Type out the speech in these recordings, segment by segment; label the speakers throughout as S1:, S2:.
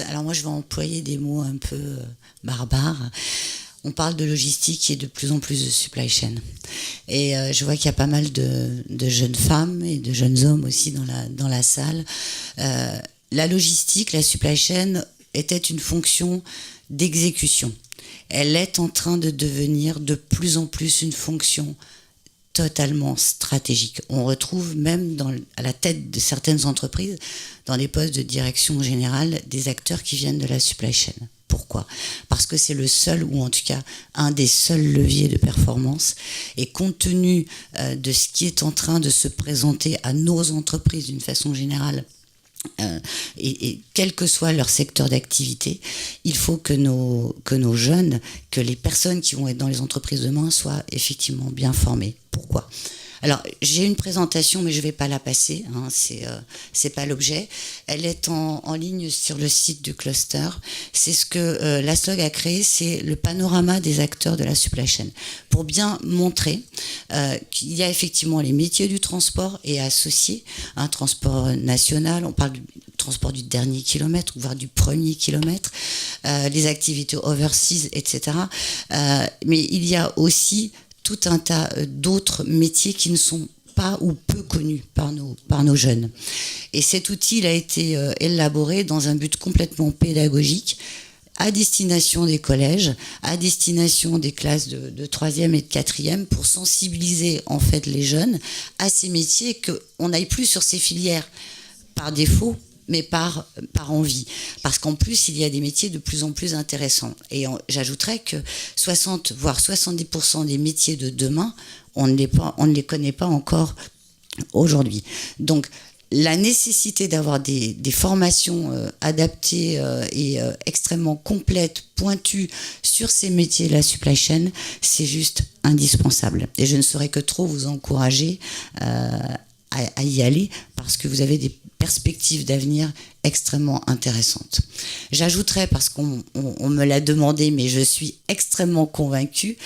S1: Alors moi, je vais employer des mots un peu barbares. On parle de logistique et de plus en plus de supply chain. Et je vois qu'il y a pas mal de jeunes femmes et de jeunes hommes aussi dans la salle. La logistique, la supply chain était une fonction d'exécution. Elle est en train de devenir de plus en plus une fonction totalement stratégique. On retrouve même à la tête de certaines entreprises, dans des postes de direction générale, des acteurs qui viennent de la supply chain. Pourquoi ? Parce que c'est le seul, ou en tout cas un des seuls leviers de performance. Et compte tenu de ce qui est en train de se présenter à nos entreprises d'une façon générale, et quel que soit leur secteur d'activité, il faut que nos jeunes, que les personnes qui vont être dans les entreprises demain soient effectivement bien formées. Pourquoi ? Alors, j'ai une présentation, mais je ne vais pas la passer, hein, c'est pas l'objet. Elle est en ligne sur le site du cluster. C'est ce que l'ASLOG a créé, c'est le panorama des acteurs de la supply chain, pour bien montrer qu'il y a effectivement les métiers du transport et associés, un transport national, on parle du transport du dernier kilomètre, voire du premier kilomètre, les activités overseas, etc. Mais il y a aussi tout un tas d'autres métiers qui ne sont pas ou peu connus par nos jeunes. Et cet outil il a été élaboré dans un but complètement pédagogique, à destination des collèges, à destination des classes de 3e et de 4e, pour sensibiliser en fait les jeunes à ces métiers, qu'on n'aille plus sur ces filières par défaut, mais par envie. Parce qu'en plus, il y a des métiers de plus en plus intéressants. Et j'ajouterais que 60, voire 70% des métiers de demain, on ne les connaît pas encore aujourd'hui. Donc, la nécessité d'avoir des formations adaptées et extrêmement complètes, pointues sur ces métiers de la supply chain, c'est juste indispensable. Et je ne saurais que trop vous encourager à y aller, parce que vous avez des perspectives d'avenir extrêmement intéressantes. J'ajouterais, parce qu'on me l'a demandé, mais je suis extrêmement convaincue,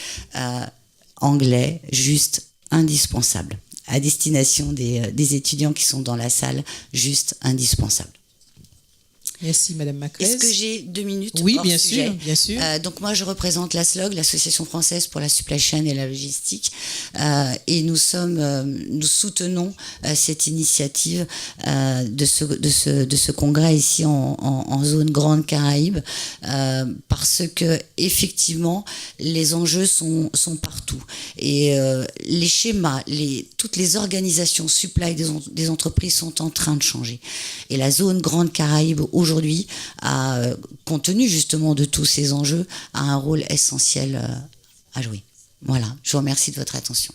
S1: anglais, juste indispensable. À destination des étudiants qui sont dans la salle, juste indispensable.
S2: Merci Madame Macresse.
S1: Est-ce que j'ai 2 minutes?
S2: Oui, bien sûr, bien sûr.
S1: Donc moi je représente l'ASLOG, l'Association française pour la supply chain et la logistique, et nous soutenons cette initiative de ce congrès ici en zone Grande Caraïbe, parce que effectivement les enjeux sont partout, et les schémas, toutes les organisations supply des entreprises sont en train de changer, et la zone Grande Caraïbe aujourd'hui, compte tenu justement de tous ces enjeux, a un rôle essentiel à jouer. Voilà, je vous remercie de votre attention.